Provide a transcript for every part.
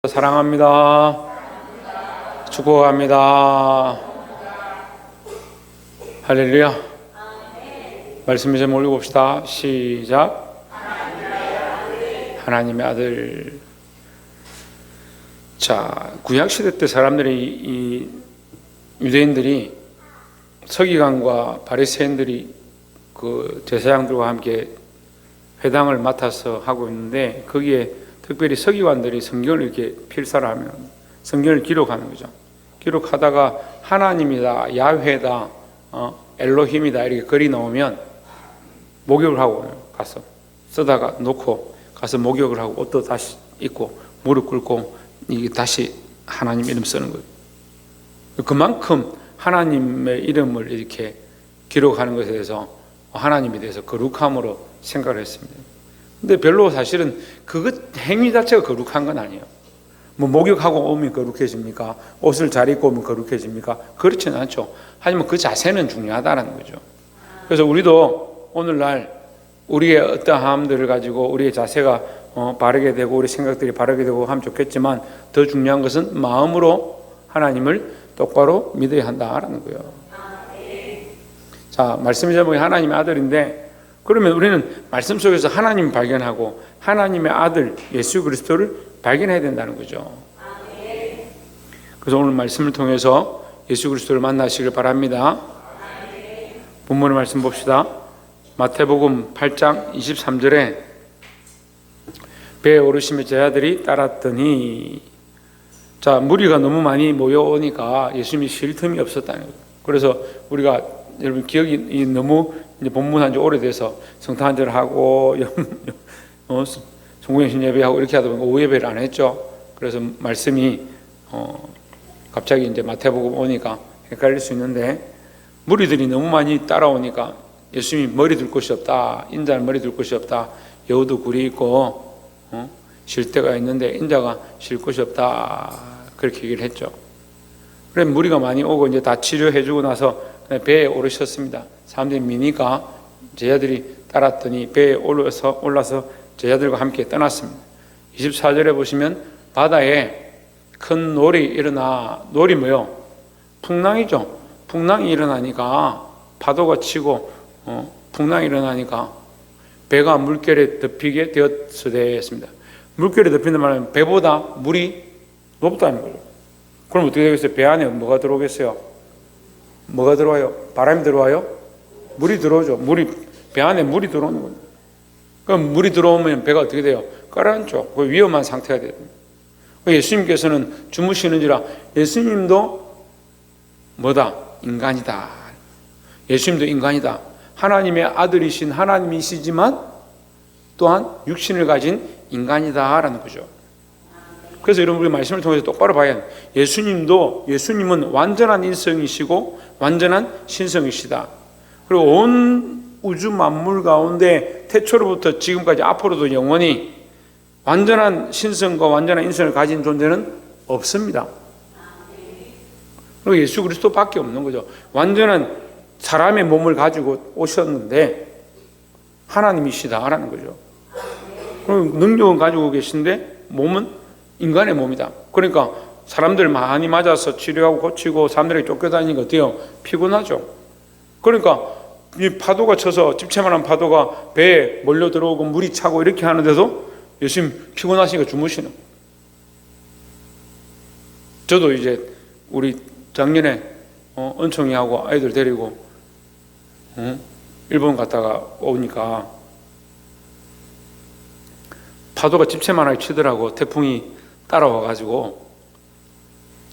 사랑합니다. 축복합니다. 할렐루야. 말씀 이제 올리고 봅시다. 시작. 하나님의 아들. 자, 구약시대 때 사람들이, 이 유대인들이, 서기관과 바리새인들이 그 제사장들과 함께 회당을 맡아서 하고 있는데, 거기에 특별히 서기관들이 성경을 이렇게 필사를 하면 성경을 기록하는 거죠. 기록하다가 하나님이다, 야훼다, 엘로힘이다 이렇게 글이 나오면 목욕을 하고 가서 쓰다가 놓고 가서 목욕을 하고 옷도 다시 입고 무릎 꿇고 이게 다시 하나님 이름 쓰는 거예요. 그만큼 하나님의 이름을 이렇게 기록하는 것에 대해서 하나님에 대해서 거룩함으로 생각을 했습니다. 근데 별로 사실은 그것 행위 자체가 거룩한 건 아니에요. 뭐 목욕하고 오면 거룩해집니까? 옷을 잘 입고 오면 거룩해집니까? 그렇지는 않죠. 하지만 그 자세는 중요하다는 거죠. 그래서 우리도 오늘날 우리의 어떠함들을 가지고 우리의 자세가 바르게 되고 우리 생각들이 바르게 되고 하면 좋겠지만, 더 중요한 것은 마음으로 하나님을 똑바로 믿어야 한다라는 거예요. 자, 말씀 제목이 하나님의 아들인데, 그러면 우리는 말씀 속에서 하나님을 발견하고 하나님의 아들 예수 그리스도를 발견해야 된다는 거죠. 그래서 오늘 말씀을 통해서 예수 그리스도를 만나시길 바랍니다. 본문의 말씀 봅시다. 마태복음 8장 23절에 배에 오르시며 제자들이 따랐더니, 자, 무리가 너무 많이 모여오니까 예수님이 쉴 틈이 없었다는 거예요. 그래서 우리가 여러분 기억이 너무 이제 본문한 지 오래돼서 성탄절을 하고 성공연신 예배하고 이렇게 하다 보니까 오후 예배를 안 했죠. 그래서 말씀이 갑자기 이제 마태복음 오니까 헷갈릴 수 있는데, 무리들이 너무 많이 따라오니까 예수님이 머리 둘 곳이 없다, 인자는 머리 둘 곳이 없다, 여우도 굴이 있고 쉴 데가 있는데 인자가 쉴 곳이 없다, 그렇게 얘기를 했죠. 그래 무리가 많이 오고 이제 다 치료해주고 나서 배에 오르셨습니다. 사람들이 미니까 제자들이 따랐더니 배에 올라서 제자들과 함께 떠났습니다. 24절에 보시면 바다에 큰 놀이 일어나, 놀이 뭐요? 풍랑이죠. 풍랑이 일어나니까 파도가 치고 풍랑이 일어나니까 배가 물결에 덮이게 되었습니다. 물결에 덮인다는 말은 배보다 물이 높다는 거예요. 그럼 어떻게 되겠어요? 배 안에 뭐가 들어오겠어요? 뭐가 들어와요? 바람이 들어와요? 물이 들어오죠. 배 안에 물이 들어오는 거예요. 그럼 물이 들어오면 배가 어떻게 돼요? 가라앉죠. 그 위험한 상태가 돼요. 예수님께서는 주무시는지라, 예수님도 뭐다? 인간이다. 예수님도 인간이다. 하나님의 아들이신 하나님이시지만 또한 육신을 가진 인간이다라는 거죠. 그래서 여러분, 우리 말씀을 통해서 똑바로 봐야 해요. 예수님은 완전한 인성이시고 완전한 신성이시다. 그리고 온 우주 만물 가운데 태초로부터 지금까지 앞으로도 영원히 완전한 신성과 완전한 인성을 가진 존재는 없습니다. 그리고 예수 그리스도밖에 없는 거죠. 완전한 사람의 몸을 가지고 오셨는데 하나님이시다라는 거죠. 그리고 능력은 가지고 계신데 몸은 인간의 몸이다. 그러니까 사람들 많이 맞아서 치료하고 고치고 사람들에게 쫓겨다니니까 어때요? 피곤하죠. 그러니까 이 파도가 쳐서 집채만한 파도가 배에 몰려 들어오고 물이 차고 이렇게 하는데도 예수님 피곤하시니까 주무시는. 저도 이제 우리 작년에 은총이하고 아이들 데리고 일본 갔다가 오니까 파도가 집채만하게 치더라고. 태풍이 따라와가지고.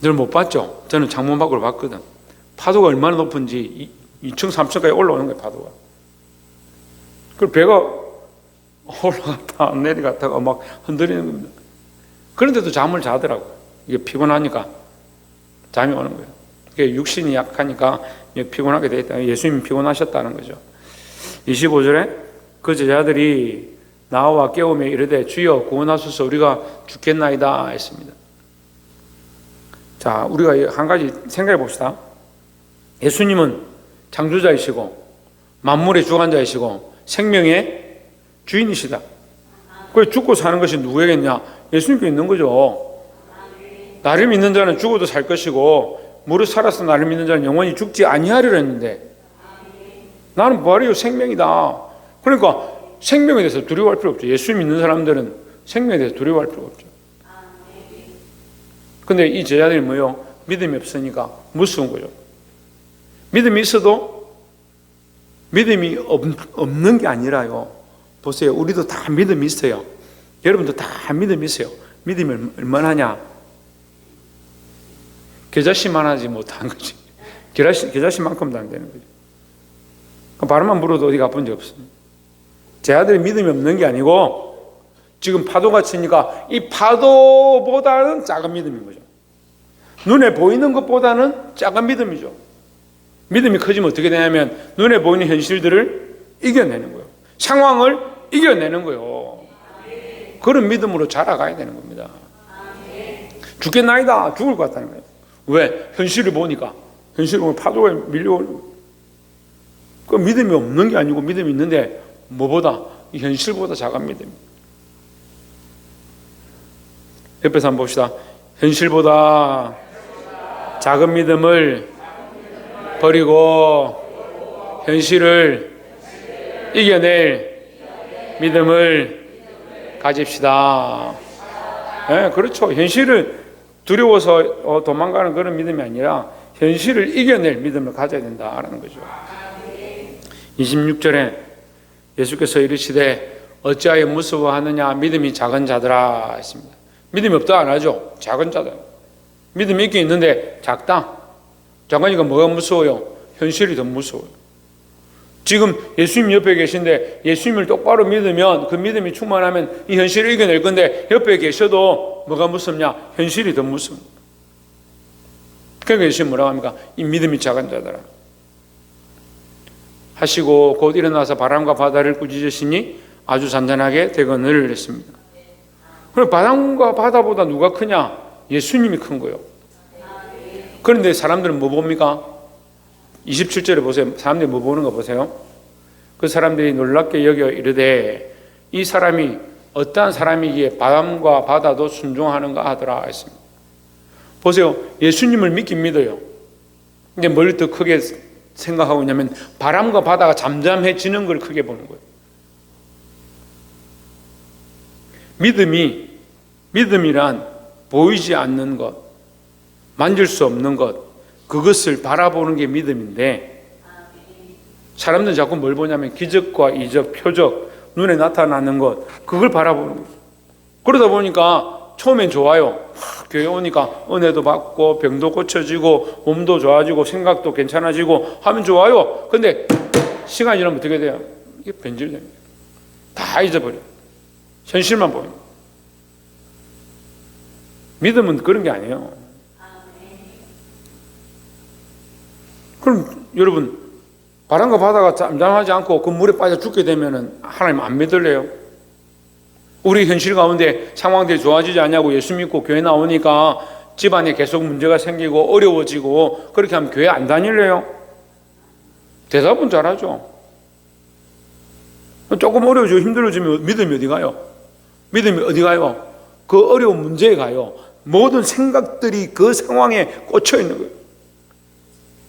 늘 못 봤죠? 저는 창문 밖으로 봤거든. 파도가 얼마나 높은지 2층, 3층까지 올라오는 거예요, 파도가. 그 배가 올라갔다 내려갔다가 막 흔들리는 겁니다. 그런데도 잠을 자더라고요. 이게 피곤하니까 잠이 오는 거예요. 이게 육신이 약하니까 피곤하게 돼 있다. 예수님이 피곤하셨다는 거죠. 25절에 그 제자들이 나와 깨우며 이르되 주여 구원하소서, 우리가 죽겠나이다 했습니다. 자, 우리가 한 가지 생각해 봅시다. 예수님은 창조자이시고 만물의 주관자이시고 생명의 주인이시다. 그 죽고 사는 것이 누구에게냐? 예수님께 있는 거죠. 나를 믿는 자는 죽어도 살 것이고 무릇 살아서 나를 믿는 자는 영원히 죽지 아니하리라 했는데 나는 부활이요 생명이다. 그러니까 생명에 대해서 두려워할 필요 없죠. 예수 믿는 사람들은 생명에 대해서 두려워할 필요 없죠. 근데 이 제자들이 뭐요? 믿음이 없으니까 무서운 거죠. 믿음이 있어도 믿음이 없는 게 아니라요. 보세요. 우리도 다 믿음이 있어요. 여러분도 다 믿음이 있어요. 믿음이 얼마나 하냐? 겨자씨만 하지 못한 거지. 겨자씨만큼도 안 되는 거죠. 바람만 불어도 어디가 아픈 적 없어요. 제 아들이 믿음이 없는 게 아니고 지금 파도가 치니까 이 파도보다는 작은 믿음인 거죠. 눈에 보이는 것보다는 작은 믿음이죠. 믿음이 커지면 어떻게 되냐면 눈에 보이는 현실들을 이겨내는 거예요. 상황을 이겨내는 거예요. 그런 믿음으로 자라가야 되는 겁니다. 죽겠나이다. 죽을 것 같다는 거예요. 왜? 현실을 보니까. 현실을 보면 파도가 밀려오는 거예요. 그 믿음이 없는 게 아니고 믿음이 있는데 뭐보다? 이 현실보다 작은 믿음. 옆에서 한번 봅시다. 현실보다 작은 믿음을 버리고 현실을 이겨낼 믿음을 가집시다. 네, 그렇죠. 현실을 두려워서 도망가는 그런 믿음이 아니라 현실을 이겨낼 믿음을 가져야 된다라는 거죠. 26절에 예수께서 이르시되 어찌하여 무서워하느냐 믿음이 작은 자들아 했습니다. 믿음이 없다 안 하죠. 작은 자들. 믿음이 있긴 있는데 작다. 작으니까 뭐가 무서워요? 현실이 더 무서워요. 지금 예수님 옆에 계신데 예수님을 똑바로 믿으면 그 믿음이 충만하면 이 현실을 이겨낼 건데 옆에 계셔도 뭐가 무섭냐? 현실이 더 무섭습니다. 그러니까 예수님 뭐라고 합니까? 이 믿음이 작은 자들아 하시고 곧 일어나서 바람과 바다를 꾸짖으시니 아주 잔잔하게 되거늘 했습니다. 그럼 바람과 바다보다 누가 크냐? 예수님이 큰 거예요. 그런데 사람들은 뭐 봅니까? 27절에 보세요. 사람들이 뭐 보는 거 보세요. 그 사람들이 놀랍게 여겨 이르되 이 사람이 어떠한 사람이기에 바람과 바다도 순종하는가 하더라 했습니다. 보세요. 예수님을 믿긴 믿어요. 근데 뭘 더 크게 생각하고 있냐면 바람과 바다가 잠잠해지는 걸 크게 보는 거예요. 믿음이란 보이지 않는 것, 만질 수 없는 것, 그것을 바라보는 게 믿음인데 사람들은 자꾸 뭘 보냐면 기적과 이적, 표적, 눈에 나타나는 것, 그걸 바라보는 거죠. 그러다 보니까 처음엔 좋아요. 교회 오니까 은혜도 받고 병도 고쳐지고 몸도 좋아지고 생각도 괜찮아지고 하면 좋아요. 근데 시간이 지나면 어떻게 돼요? 이게 변질됩니다. 다 잊어버려요. 현실만 보여요. 믿음은 그런 게 아니에요. 그럼 여러분 바람과 바다가 잠잠하지 않고 그 물에 빠져 죽게 되면 하나님 안 믿을래요? 우리 현실 가운데 상황들이 좋아지지 않냐고 예수 믿고 교회 나오니까 집안에 계속 문제가 생기고 어려워지고 그렇게 하면 교회 안 다닐래요? 대답은 잘하죠. 조금 어려워지고 힘들어지면 믿음이 어디 가요? 믿음이 어디 가요? 그 어려운 문제에 가요. 모든 생각들이 그 상황에 꽂혀 있는 거예요.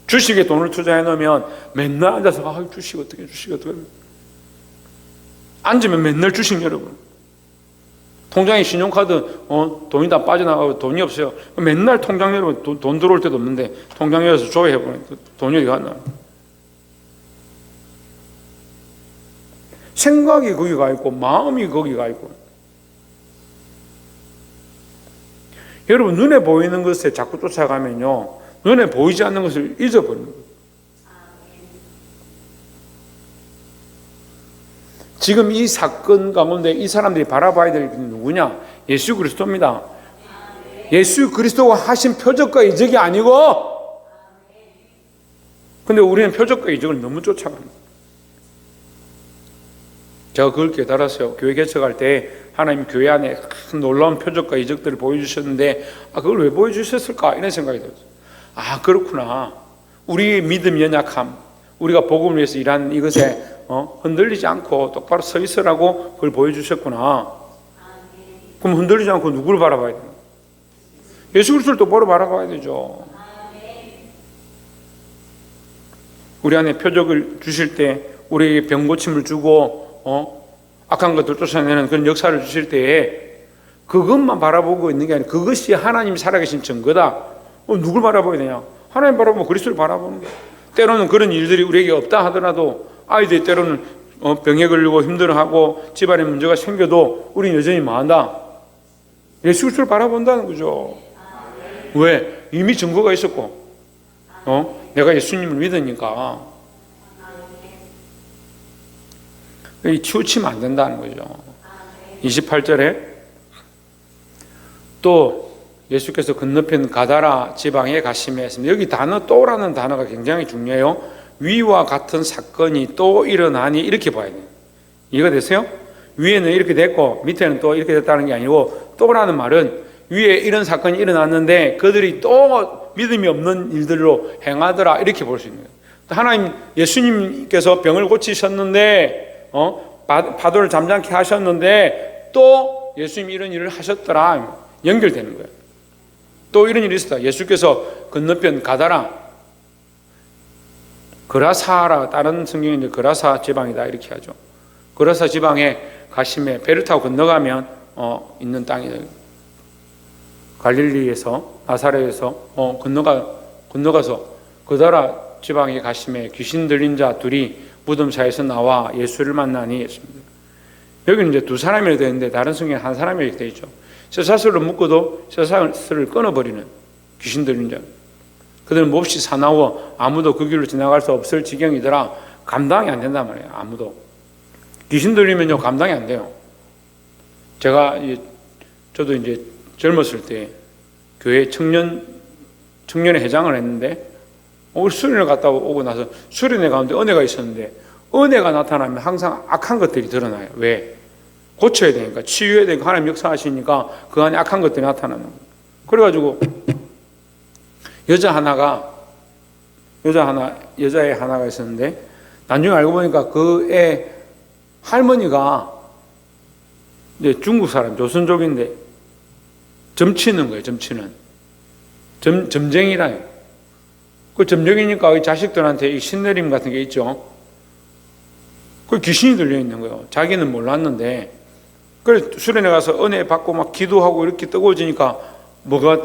주식에 돈을 투자해 놓으면 맨날 앉아서 주식 어떻게 앉으면 맨날 주식 여러분. 통장에 신용카드 돈이 다 빠져나가고 돈이 없어요. 맨날 통장 열면 돈 들어올 때도 없는데 통장 열어서 조회해보면 돈이 어디 갔나. 생각이 거기 가 있고 마음이 거기 가 있고. 여러분 눈에 보이는 것에 자꾸 쫓아가면요 눈에 보이지 않는 것을 잊어버리는 거예요. 지금 이 사건 가운데 이 사람들이 바라봐야 될 분이 누구냐? 예수 그리스도입니다. 예수 그리스도가 하신 표적과 이적이 아니고 근데 우리는 표적과 이적을 너무 쫓아갑니다. 제가 그걸 깨달았어요. 교회 개척할 때 하나님 교회 안에 큰 놀라운 표적과 이적들을 보여주셨는데 그걸 왜 보여주셨을까? 이런 생각이 들었어요. 그렇구나. 우리의 믿음 연약함, 우리가 복음을 위해서 일하는 이것에 흔들리지 않고 똑바로 서 있으라고 그걸 보여주셨구나. 그럼 흔들리지 않고 누구를 바라봐야 되나? 예수 그리스도를 똑바로 바라봐야 되죠. 우리 안에 표적을 주실 때, 우리에게 병 고침을 주고 악한 것들 쫓아내는 그런 역사를 주실 때에 그것만 바라보고 있는 게 아니라 그것이 하나님이 살아계신 증거다. 누굴 바라봐야 되냐? 하나님 바라보면 그리스도를 바라보는 거예요. 때로는 그런 일들이 우리에게 없다 하더라도 아이들이 때로는 병에 걸리고 힘들어하고 집안에 문제가 생겨도 우리는 여전히 뭐한다? 예수 그리스도를 바라본다는 거죠. 왜? 이미 증거가 있었고 내가 예수님을 믿으니까 치우치면 안 된다는 거죠. 28절에 또 예수께서 건너편 가다라 지방에 가심에 했습니다. 여기 단어 또라는 단어가 굉장히 중요해요. 위와 같은 사건이 또 일어나니 이렇게 봐야 돼요. 이해가 되세요? 위에는 이렇게 됐고 밑에는 또 이렇게 됐다는 게 아니고 또라는 말은 위에 이런 사건이 일어났는데 그들이 또 믿음이 없는 일들로 행하더라 이렇게 볼 수 있는 거예요. 하나님 예수님께서 병을 고치셨는데 파도를 잠잠케 하셨는데 또 예수님이 이런 일을 하셨더라 연결되는 거예요. 또 이런 일이 있었다. 예수께서 건너편 가다라 그라사라 다른 성경은 그라사 지방이다 이렇게 하죠. 그라사 지방에 가심에 배를 타고 건너가면 있는 땅이다. 갈릴리에서 나사렛에서 건너가서 그다라 지방에 가심에 귀신 들린 자 둘이 무덤 사이에서 나와 예수를 만나니 했습니다. 여기는 이제 두 사람이 되는데 다른 성경에 한 사람이 이렇게 되어 있죠. 쇠사슬로 묶어도 쇠사슬을 끊어버리는 귀신 들린 자. 그들은 몹시 사나워 아무도 그 길로 지나갈 수 없을 지경이더라. 감당이 안 된단 말이에요. 아무도. 귀신 들리면요 감당이 안 돼요. 저도 이제 젊었을 때 교회 청년회 회장을 했는데 수련회 갔다 오고 나서 수련회 가운데 은혜가 있었는데 은혜가 나타나면 항상 악한 것들이 드러나요. 왜? 고쳐야 되니까 치유해야 되니까 하나님 역사하시니까 그 안에 악한 것들이 나타나는 거예요. 그래가지고 여자애 하나가 있었는데 나중에 알고 보니까 그 애 할머니가 이제 중국 사람 조선족인데 점치는 거예요. 점쟁이라요. 그 점쟁이니까 자식들한테 이 신내림 같은 게 있죠. 그 귀신이 들려 있는 거예요. 자기는 몰랐는데 그래서 수련회 가서 은혜 받고 막 기도하고 이렇게 뜨거워지니까 뭐가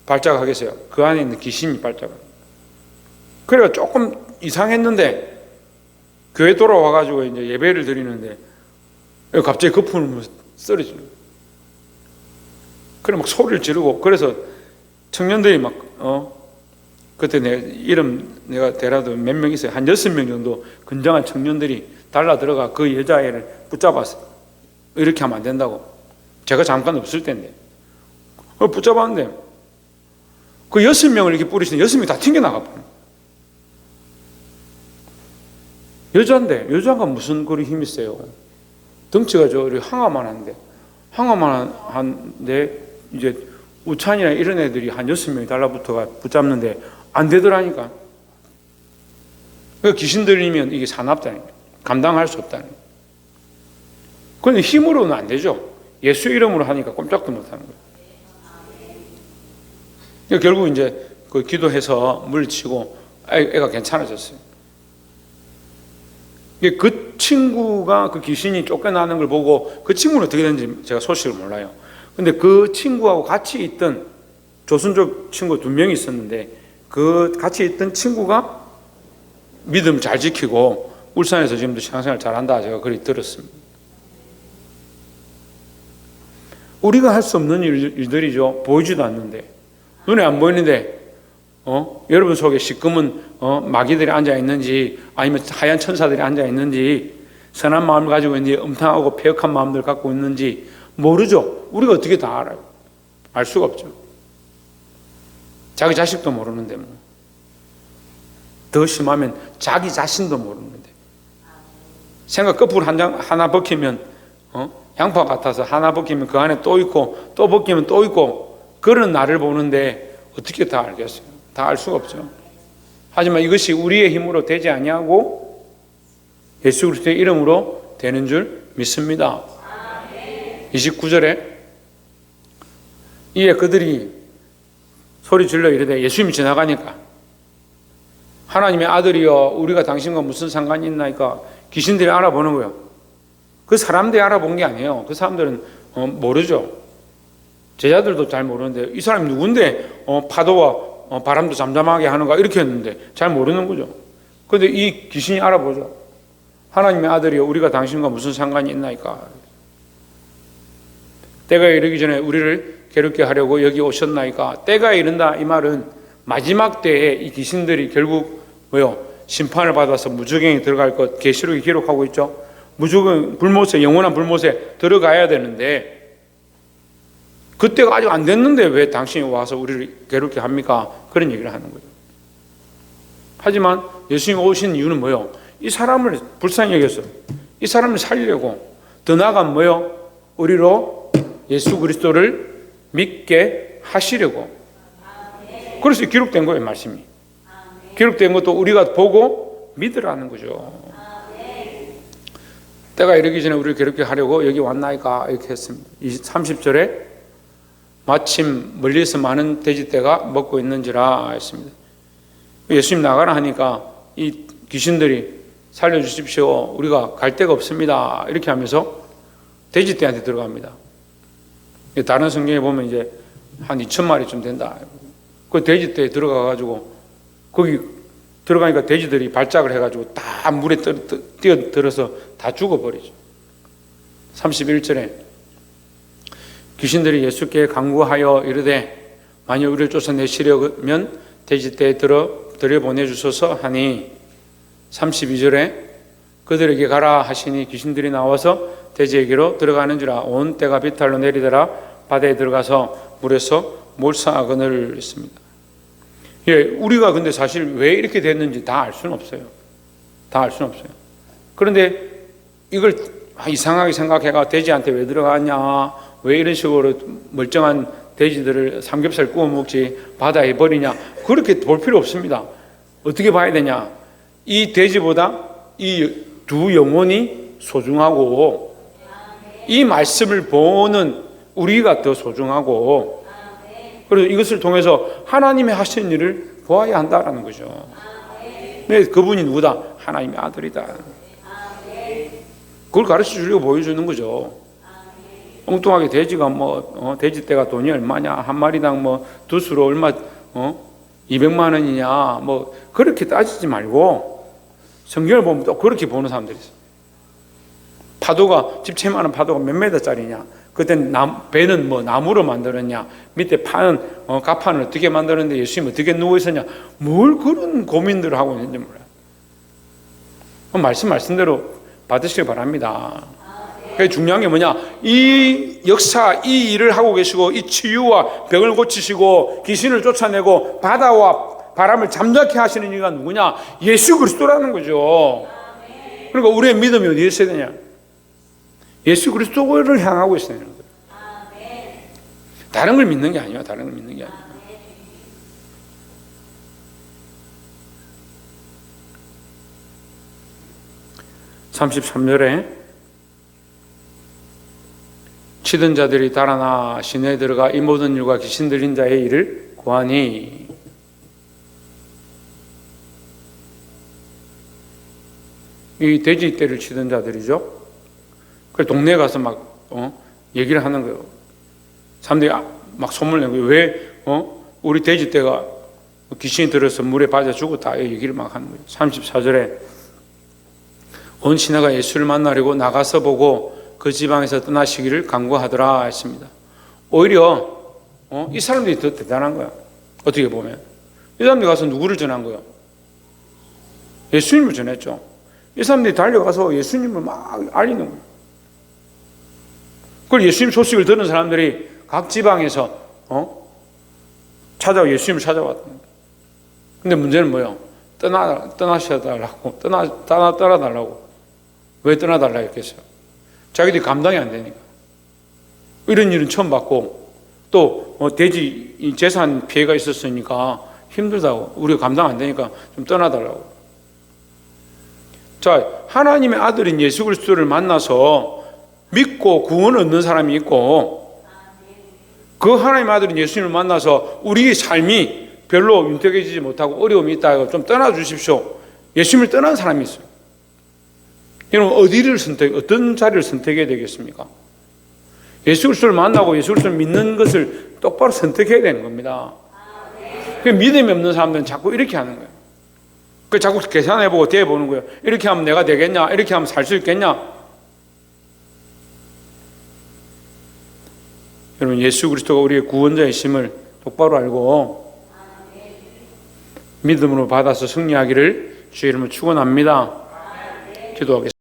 발작하겠어요? 그 안에 있는 귀신이 발작합니다. 그래가 조금 이상했는데 교회 돌아와가지고 이제 예배를 드리는데 갑자기 거품을 쓰러지는 거예요. 그래 막 소리를 지르고 그래서 청년들이 막 그때 내가 대라도 몇 명 있어요. 한 6명 정도 건장한 청년들이 달라 들어가 그 여자애를 붙잡았어요. 이렇게 하면 안 된다고. 제가 잠깐 없을 때인데 붙잡았는데 그 6명을 이렇게 뿌리시는데 6명이 다 튕겨나가버려요. 여자가 무슨 그리 힘이 세요. 덩치가 항아만 한데 이제 우찬이나 이런 애들이 한 6명이 달라붙어가 붙잡는데 안 되더라니까. 그러니까 귀신 들리면 이게 사납다니까. 감당할 수 없다니까. 그런데 힘으로는 안 되죠. 예수 이름으로 하니까 꼼짝도 못 하는 거예요. 그러니까 결국 이제 그 기도해서 물리치고 애가 괜찮아졌어요. 그 친구가 그 귀신이 쫓겨나는 걸 보고 그 친구는 어떻게 됐는지 제가 소식을 몰라요. 근데 그 친구하고 같이 있던 조선족 친구 2명이 있었는데 그 같이 있던 친구가 믿음 잘 지키고 울산에서 지금도 신앙생활 잘한다 제가 그리 들었습니다. 우리가 할 수 없는 일들이죠. 보이지도 않는데 눈에 안 보이는데 여러분 속에 시커먼 마귀들이 앉아있는지 아니면 하얀 천사들이 앉아있는지 선한 마음을 가지고 있는지 음탕하고 폐역한 마음들 갖고 있는지 모르죠. 우리가 어떻게 다 알아요? 알 수가 없죠. 자기 자식도 모르는데 뭐. 더 심하면 자기 자신도 모르는데 생각 거꾸로 하나 벗기면 양파 같아서 하나 벗기면 그 안에 또 있고 또 벗기면 또 있고 그런 나를 보는데 어떻게 다 알겠어요? 다 알 수가 없죠. 하지만 이것이 우리의 힘으로 되지 아니하고 예수 그리스도의 이름으로 되는 줄 믿습니다. 29절에 이에 그들이 소리 질러 이르되 예수님이 지나가니까 하나님의 아들이여 우리가 당신과 무슨 상관이 있나이까 귀신들이 알아보는 거예요. 그 사람들이 알아본 게 아니에요. 그 사람들은 모르죠. 제자들도 잘 모르는데 이 사람이 누군데 파도와 바람도 잠잠하게 하는가 이렇게 했는데 잘 모르는 거죠. 그런데 이 귀신이 알아보죠. 하나님의 아들이여 우리가 당신과 무슨 상관이 있나이까. 때가 이르기 전에 우리를 괴롭게 하려고 여기 오셨나이까. 때가 이른다 이 말은 마지막 때에 이 귀신들이 결국 뭐요? 심판을 받아서 무저갱에 들어갈 것 계시록이 기록하고 있죠. 무저갱 불못에 영원한 불못에 들어가야 되는데 그때가 아직 안 됐는데 왜 당신이 와서 우리를 괴롭게 합니까? 그런 얘기를 하는 거죠. 하지만 예수님이 오신 이유는 뭐요? 이 사람을 불쌍히 여겼어요. 이 사람을 살리려고 더 나아가면 뭐요? 우리로 예수 그리스도를 믿게 하시려고. 그래서 기록된 거예요, 말씀이. 기록된 것도 우리가 보고 믿으라는 거죠. 때가 이르기 전에 우리를 괴롭게 하려고 여기 왔나이까 이렇게 했습니다. 30절에 마침 멀리서 많은 돼지떼가 먹고 있는지라 했습니다. 예수님 나가라 하니까 이 귀신들이 살려주십시오. 우리가 갈 데가 없습니다. 이렇게 하면서 돼지떼한테 들어갑니다. 다른 성경에 보면 이제 한 2,000마리쯤 된다. 그 돼지떼에 들어가가지고 거기 들어가니까 돼지들이 발작을 해가지고 다 물에 뛰어들어서 다 죽어버리죠. 31절에 귀신들이 예수께 간구하여 이르되 만일 우리를 쫓아내시려면 돼지떼에 들여보내주소서 하니 32절에 그들에게 가라 하시니 귀신들이 나와서 돼지에게로 들어가는지라 온 때가 비탈로 내리더라 바다에 들어가서 물에서 몰상하거늘 했습니다. 예, 우리가 근데 사실 왜 이렇게 됐는지 다 알 수는 없어요. 다 알 수는 없어요. 그런데 이걸 이상하게 생각해가 돼지한테 왜 들어가냐, 왜 이런 식으로 멀쩡한 돼지들을 삼겹살 구워 먹지 바다에 버리냐, 그렇게 볼 필요 없습니다. 어떻게 봐야 되냐, 이 돼지보다 이 두 영혼이 소중하고 이 말씀을 보는 우리가 더 소중하고, 그래서 이것을 통해서 하나님의 하신 일을 보아야 한다라는 거죠. 네, 그분이 누구다? 하나님의 아들이다. 그걸 가르쳐 주려고 보여주는 거죠. 엉뚱하게 돼지가 돼지떼가 돈이 얼마냐, 한 마리당 두 수로 얼마 200만 원이냐, 그렇게 따지지 말고 성경을 보면 또 그렇게 보는 사람들이 있어요. 파도가 집채만한 파도가 몇 메다짜리냐, 그땐 배는 나무로 만들었냐, 밑에 파는 가판을 어떻게 만들었는데 예수님이 어떻게 누워 있었냐, 뭘 그런 고민들을 하고 있는지 몰라요. 말씀대로 받으시기 바랍니다. 그게 중요한 게 뭐냐, 이 역사, 이 일을 하고 계시고 이 치유와 병을 고치시고 귀신을 쫓아내고 바다와 바람을 잠잠케 하시는 이가 누구냐? 예수 그리스도라는 거죠. 그러니까 우리의 믿음이 어디에 있어야 되냐? 예수 그리스도를 향하고 있어야 되는 거예요. 다른 걸 믿는 게 아니에요. 다른 걸 믿는 게 아니에요. (33절에) 치던 자들이 달아나 시내에 들어가 이 모든 일과 귀신 들린 자의 일을 고하니, 이 돼지떼를 치던 자들이죠. 그 동네에 가서 막 얘기를 하는 거예요. 사람들이 막 소문을 내고, 왜 우리 돼지떼가 귀신이 들어서 물에 빠져 죽었다 얘기를 막 하는 거예요. 34절에 온 시내가 예수를 만나려고 나가서 보고 그 지방에서 떠나시기를 간구하더라 했습니다. 오히려 이 사람들이 더 대단한 거야. 어떻게 보면 이 사람들이 가서 누구를 전한 거예요? 예수님을 전했죠. 이 사람들이 달려가서 예수님을 막 알리는 거예요. 그걸 예수님 소식을 들은 사람들이 각 지방에서 예수님을 찾아왔던 거예요. 근데 문제는 뭐예요? 떠나셔달라고, 떠나달라고. 왜 떠나달라 했겠어요? 자기들이 감당이 안 되니까. 이런 일은 처음 봤고, 또 돼지 재산 피해가 있었으니까 힘들다고, 우리가 감당 안 되니까 좀 떠나달라고. 자, 하나님의 아들인 예수 그리스도를 만나서 믿고 구원을 얻는 사람이 있고, 그 하나님 아들인 예수님을 만나서 우리의 삶이 별로 윤택해지지 못하고 어려움이 있다, 좀 떠나주십시오. 예수님을 떠난 사람이 있어요. 여러분, 어떤 자리를 선택해야 되겠습니까? 예수 그리스도를 만나고 예수 그리스도를 믿는 것을 똑바로 선택해야 되는 겁니다. 그 믿음이 없는 사람들은 자꾸 이렇게 하는 거예요. 그 자꾸 계산해보고 대해보는 거예요. 이렇게 하면 내가 되겠냐? 이렇게 하면 살 수 있겠냐? 여러분, 예수 그리스도가 우리의 구원자이심을 똑바로 알고 믿음으로 받아서 승리하기를 주의 이름으로 축원합니다. 기도하겠습니다.